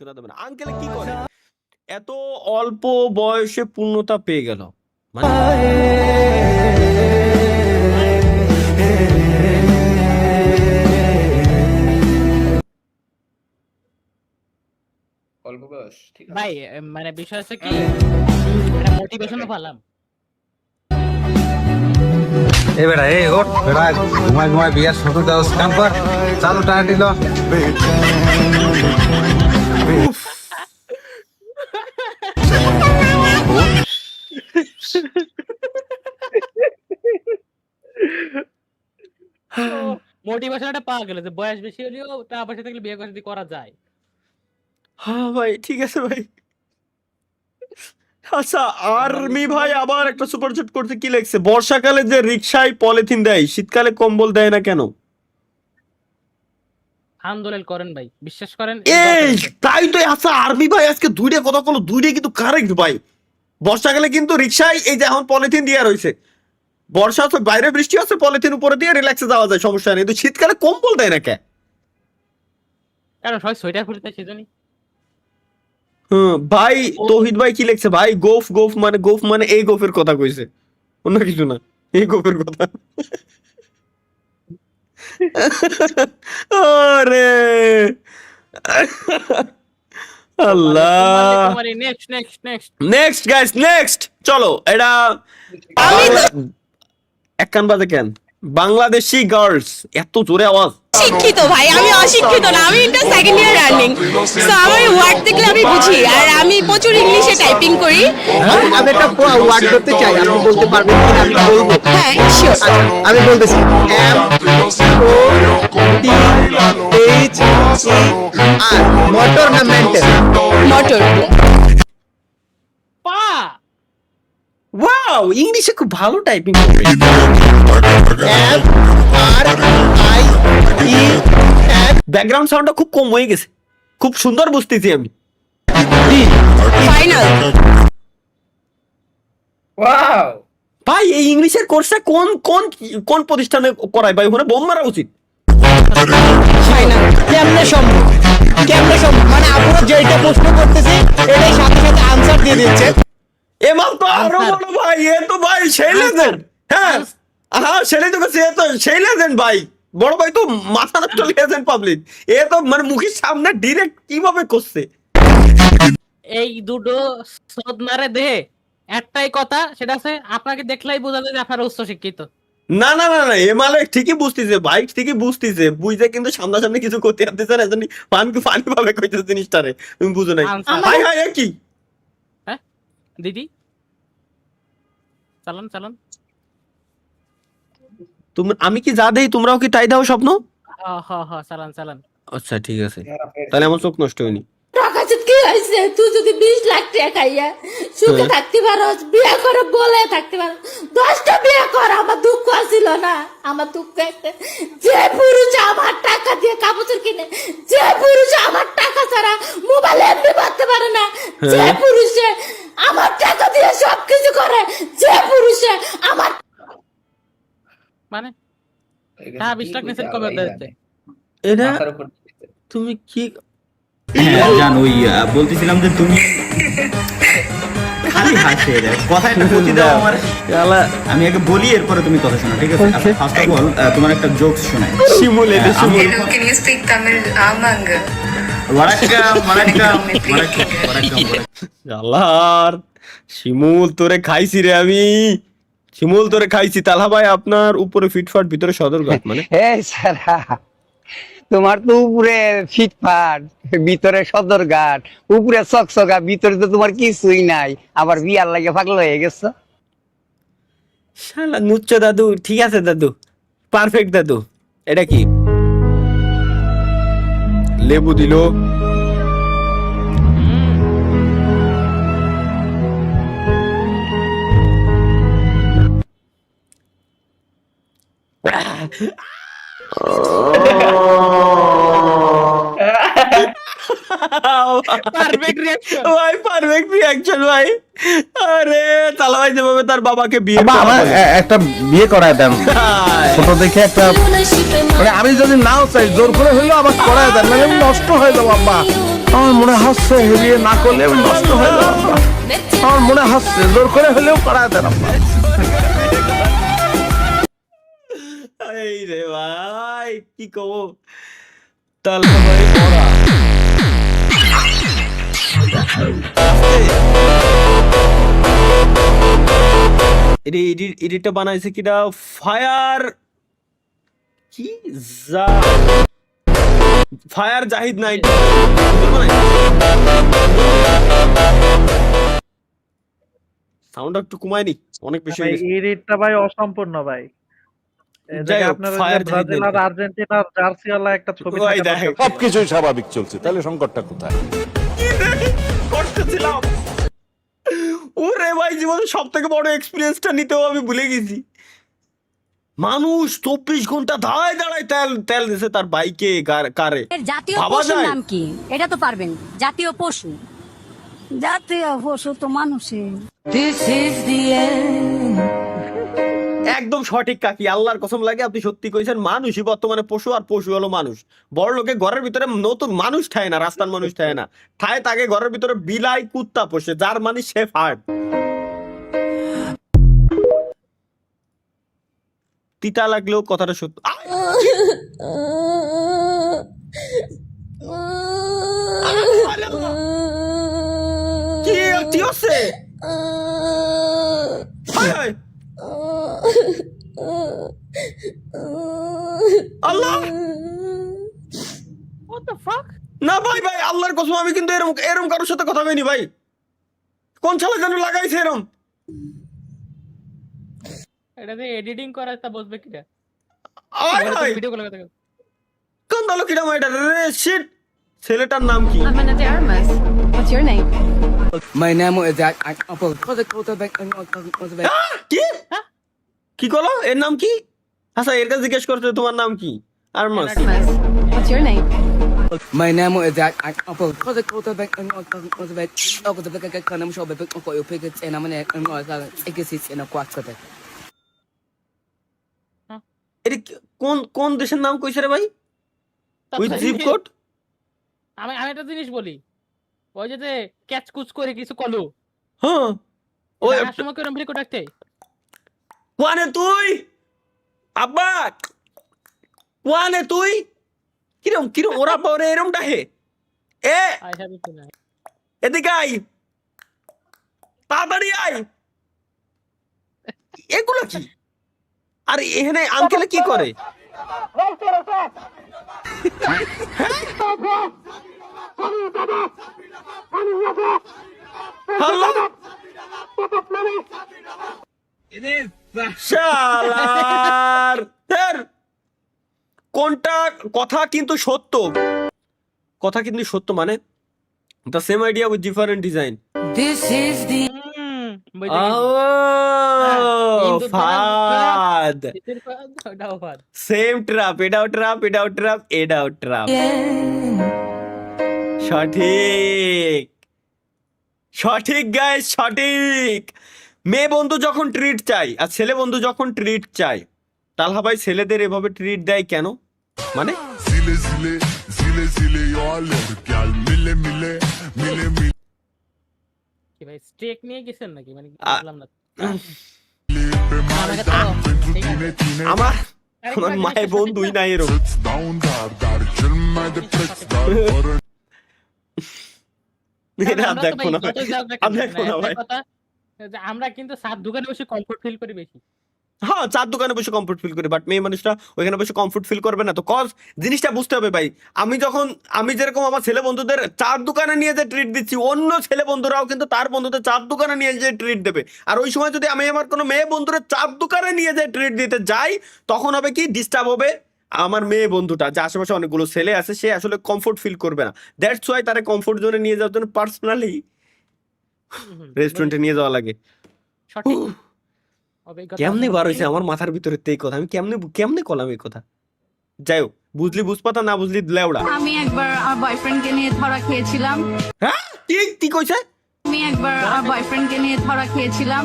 শোনাতে পারে আঙ্কেল কি করে এত অল্প বয়সে পূর্ণতা পেয়ে গেল মানে অল্প বয়স ঠিক আছে ভাই মানে বিষয় হচ্ছে কি এটা মোটিভেশনও পেলাম এ বেটা এই ওঠ বেটা ঘুমাই ঘুমাই বিয়ার শুরু দাও কাম কর চালু টানা দিল মোটিভেশনটা পাওয়া গেল যে বয়স বেশি হলেও টাকা পয়সা থাকলে বিয়ে করে করা যায় হ্যাঁ ভাই ঠিক আছে ভাই আচ্ছা আর্মি ভাই আবার একটা সুপারচেট করতে কি লেখছে বর্ষাকালে যে রিকশায় পলিথিন দেয় শীতকালে কম্বল দেয় না কেন আন্দোলন করেন ভাই বিশ্বাস করেন এই তাই তো আচ্ছা আর্মি ভাই আজকে দুইটা কথা বলো দুইটাই কিন্তু কারেক্ট ভাই বর্ষাকালে কিন্তু রিকশায় এই যে এখন পলিথিন দেওয়া রয়েছে বর্ষা তো বাইরে বৃষ্টি আছে পলিথিন উপরে দিয়ে রিল্যাক্সে যাওয়া যায় সমস্যা নেই কিন্তু শীতকালে কম্বল দেয় না কে কারণ সবাই সোয়েটার পরে তাই সেজন্যই ভাই তৌহিদ ভাই কি লিখছে ভাই গোফ মানে এই গোফের কথা কইছে অন্য কিছু না এই গোফের কথা আরে আল্লাহ নেক্সট নেক্সট গাইস নেক্সট চলো এটা এক কান বাজে কেন বাংলাদেশি গার্লস এত জোরে আওয়াজ শিক্ষিত ভাই আমি অশিক্ষিত না আমি inter second year running so আমার ওয়ার্ড দেখলে আমি বুঝি আর আমি প্রচুর ইংলিশে টাইপিং করি আমি একটা ওয়ার্ড করতে চাই আপনি বলতে পারবেন কি আমি বলবো হ্যাঁ শিওর আমি বলতেছি M O T H E R motor না মেন্টাল মোটর পা ওয়াও ইংলিশে খুব ভালো typing M R I E N background সাউন্ডটা খুব কম হয়ে গেছে খুব সুন্দর বুঝতেছি আমি ফাইনাল ওয়াও ভাই এই ইংলিশের কোর্সটা কোন কোন কোন প্রতিষ্ঠানে করায় ভাই ওখানে বোম মারা উচিত ফাইনাল কেমনে সম্ভব মানে আপুরা যেটা প্রশ্ন করতেছে এটাই সাথে সাথে আনসার দিয়ে দিচ্ছে এমাল তো আরো বড় ভাই এ তো ভাই সেই লেজেন্ড হ্যাঁ হ্যাঁ সেটাই তো কাছে এ তো সেই লেজেন্ড ভাই বড় ভাই তো মাথা নষ্ট লেজেন্ড পাবলিক এ তো মানে মুখের সামনে ডাইরেক্ট কিভাবে করছে এই দুটো সদনারে দেহে একটাই কথা সেটা আছে আপনাকে দেখলেই বোঝা যায় যে আপনারা উচ্চ শিক্ষিত না না না না এ মালে ঠিকই বুঝতেছে ভাই ঠিকই বুঝতেছে বুঝতে কিন্তু সামনাসামনি কিছু করতে পারতেছে না জানি ফানি ভাবে কইতেছে জিনিসটারে তুমি বুঝো নাই হাই হাই এ কি হ্যাঁ দিদি চালান তুমি আমি কি যা দেই তোমরাও কি তাই দাও স্বপ্ন হ্যাঁ চালান আচ্ছা ঠিক আছে তাহলে আমার চোখ নষ্ট হয়নি টাকা কি হয়েছে তুই যদি 20 লাখ টাকা খাইয়া সুখে থাকতে পারস বিয়ে করে বলে থাকতে পারো 10টা বিয়ে কর আমার দুঃখ আসিল না আমার দুঃখ একটা যে পুরুষ আমার টাকা দিয়ে কাপড় কিনে যে পুরুষ আমার টাকা ছাড়া মোবাইল এমনি করতে পারে না যে পুরুষে আমার টাকা দিয়ে সবকিছু করে যে পুরুষে আমার মানে হ্যাঁ 20 লাখ নিচে কবে দিতে এটা মাথার উপর তুমি কি জান ওই বলতেছিলাম যে তুমি খালি হাসে কথায় প্রতি দাও আমার আমি আগে বলি এরপরে তুমি কথা শোনো ঠিক আছে ফার্স্ট অফ অল তোমার একটা জোকস শোনাই শিমুল এটা শিমুল Can you speak Tamil? Amanga. আল্লাহর শিমুল তোরে খাইছি রে আমি শিমুল তোরে খাইছি তালহা ভাই আপনার উপরে ফিটফাট ভিতরে সদরঘাট মানে এই সারা তোমার তো উপরে ফিটফাট ভিতরে সদরঘাট উপরে চকচকা ভিতরে তো তোমার কিছুই নাই আবার বিয়ার লাগে পাগল হয়ে গেছো শালা নুচ্চ দাদু ঠিক আছে দাদু পারফেক্ট দাদু এটা কি লেবু দিল পারফেক্ট রিঅ্যাকশন ভাই পারফেক্ট রিঅ্যাকশন ভাই আরে তালা ভাই যেভাবে তার বাবাকে বিয়ে একটা বিয়ে করায় দেন ছোট দেখে একটা মানে আমি যদি নাও চাই জোর করে হইলেও আবার করায় দেন মানে নষ্ট হয়ে যাবো আব্বা আমার মনে হচ্ছে বিয়ে না করলে আমি নষ্ট হয়ে যাবো আব্বা। আমার মনে হচ্ছে জোর করে হলেও করা দেন আব্বা। এই রে ভাই কি কব তাহলে ভাই পড়া এডিটটা বানাইছে কিনা ফায়ার কি ফায়ার জাহিদ নাইট সাউন্ড একটু কমায়নি অনেক বেশি হয়ে গেছে। এডিটটা ভাই অসম্পূর্ণ ভাই। যাই হোক, আপনার ফায়ার জাহিদ ব্রাজিল আর নাইট। আর্জেন্টিনার জার্সিওয়ালা একটা ছবি ওই থাকা দেখেন। দরকার। সবকিছুই স্বাভাবিক চলছে, তাহলে সংকটটা কোথায়? করতেছিলাম ওরে ভাই জীবনে সব থেকে বড় এক্সপিরিয়েন্সটা নিতেও আমি ভুলে গেছি। মানুষ 24 ঘন্টা দাঁড়ায় দাঁড়ায় তেল তেল দিছে তার বাইকে কারে। জাতীয় ভাবা পশুর যায়? নাম কি এটা তো পারবেন? জাতীয় পশু তো মানুষের। একদম সঠিক কাকি, আল্লাহর কসম লাগে আপনি সত্যি কইছেন। মানুষই বর্তমানে পশু, আর পশু হলো মানুষ। বড় লোকে ঘরের ভিতরে নতুন মানুষ ঠায় না, রাস্তার মানুষ ঠায় না, ঠায় তাকে ঘরের ভিতরে বিলাই কুত্তা পোষে, যার মানে সে ফাট। তিতা লাগলেও কথাটা সত্য। কি হচ্ছে? হায় হায়। আল্লাহ What the fuck? না ভাই ভাই আল্লাহর কসম আমি কিন্তু এরকম এরকম কারোর সাথে কথা কইনি ভাই। কোন শালা যেন লাগাইছে এরকম? এটা যে এডিটিং করা তা বুঝবে কিটা? আয় হায় ভিডিও কল কথা। কোন দলো কিডা মাইটা রে শিট। ছেলেটার নাম কি? Ana de Armas. What's your name? My name is that কি কি কলো? এর নাম কি? আচ্ছা এর কাছে জিজ্ঞেস করতে তোমার নাম কি? আরমাস। What's your name? My name is that এটা কোন কোন দেশের নাম কইছে রে ভাই? With zip code? আমি আমি একটা জিনিস বলি, ওই যে ক্যাচ কুচ করে কিছু কলো, হ্যাঁ ওই আর সময় করে ভিডিও ডাকতে কোয়ানে তুই আব্বা কোয়ানে তুই কিরম কিরম ওরা পরে এরম ডাহে এ আই হ্যাভ ইট না। এদিকে আই তাড়াতাড়ি আই। এগুলো কি? আর এখানে আঙ্কেলে কি করে? শালার ধের। কোনটা কথা কিন্তু সত্য, কথা কিন্তু সত্য, মানে the same idea with different design. ফাদ সেম ট্রাপ, এটাও ট্রাপ, এটাও ট্রাপ, এটাও ট্রাপ। সঠিক সঠিক গাইস সঠিক। মেয়ে বন্ধু যখন ট্রিট চাই আর ছেলে বন্ধু যখন ট্রিট চাই, তালহা ভাই ছেলেদের এভাবে ট্রিট দেয় কেন? মানে কি ভাই স্টেক নিয়ে গেছেন নাকি? মানে বললাম না আমার আমার মায়ের বন্ধুই নাই এরকম। দেখো না দেখো না ভাই, আমরা কিন্তু সাত দোকানে বসে কমফোর্ট ফিল করি বেশি। হ্যাঁ চার দোকানে বসে কমফোর্ট ফিল করি, বাট মেয়ে মানুষটা ওইখানে বসে কমফোর্ট ফিল করবে না। তো কজ জিনিসটা বুঝতে হবে ভাই। আমি যেরকম আমার ছেলে বন্ধুদের চার দোকানে নিয়ে যে ট্রিট দিচ্ছি, অন্য ছেলে বন্ধুরাও কিন্তু তার বন্ধুদের চার দোকানে নিয়ে যে ট্রিট দেবে। আর ওই সময় যদি আমি আমার কোনো মেয়ে বন্ধুরা চার দোকানে নিয়ে যে ট্রিট দিতে যাই, তখন হবে কি ডিস্টার্ব হবে আমার মেয়ে বন্ধুটা, যে আশেপাশে অনেকগুলো ছেলে আছে, সে আসলে কমফোর্ট ফিল করবে না। দ্যাটস ওয়াই তারা কমফোর্ট জোনে নিয়ে যাওয়ার জন্য পার্সোনালি রেস্টুরেন্টে নিয়ে যাওয়া লাগে। সঠিক কেমনে বার হয়েছে আমার মাথার ভিতরে এই কথা? আমি কেমনে কেমনে কলাম এই কথা? যাই হোক, বুঝলি বুঝপাতা, না বুঝলি লেওড়া। আমি একবার আমার বয়ফ্রেন্ডকে নিয়ে ধরা খেয়েছিলাম। হ্যাঁ কি কি কইছে? আমি একবার আমার বয়ফ্রেন্ডকে নিয়ে ধরা খেয়েছিলাম।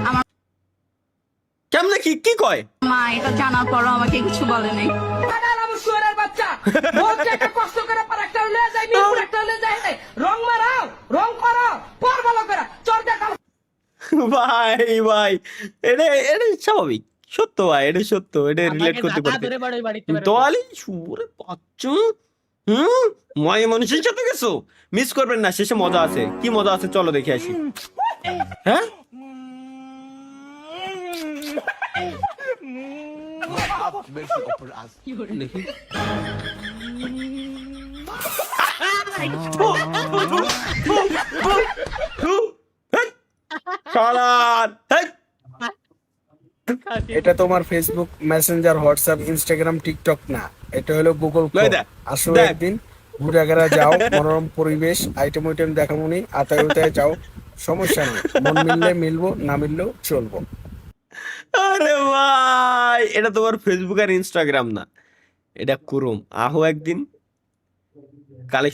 আমার কেমনে কি কি কয়? মা এটা জানার পরও আমাকে কিছু বলে নাই। শুয়ারের বাচ্চা বলছে একটা কষ্ট করে পার একটা লয়ে যায় মিরপুর একটা লয়ে যায় নাই রং মারাও রং করো পর ভালো করে চর দেখা ভাই এটা এটা স্বাভাবিক সত্য ভাই, এটা সত্য, এটা রিলেট করতে পারতে। ধরে বাড়ি বাড়িতে দোয়ালি সুরে বাচ্চা মায়ে মানুষের সাথে গেছো, মিস করবেন না, শেষে মজা আছে। কি মজা আছে চলো দেখে আসি। হ্যাঁ দেখি। শালার, হেই। এটা তোমার Facebook, Messenger, WhatsApp, Instagram, TikTok না, এটা হলো গুগল লই দেখ, আসলে দেখ। একদিন ঘুরে গেরা যাও, মনোরম পরিবেশ, আইটেম উইটেম দেখামুনি, আতায় উতায় যাও, সমস্যা নেই, মন মিললে মিলবো, না মিললেও চলবো। আরে ভাই, এটা তোমার ফেসবুক আর ইনস্টাগ্রাম না, এটা কুরুম। আহো একদিন কালে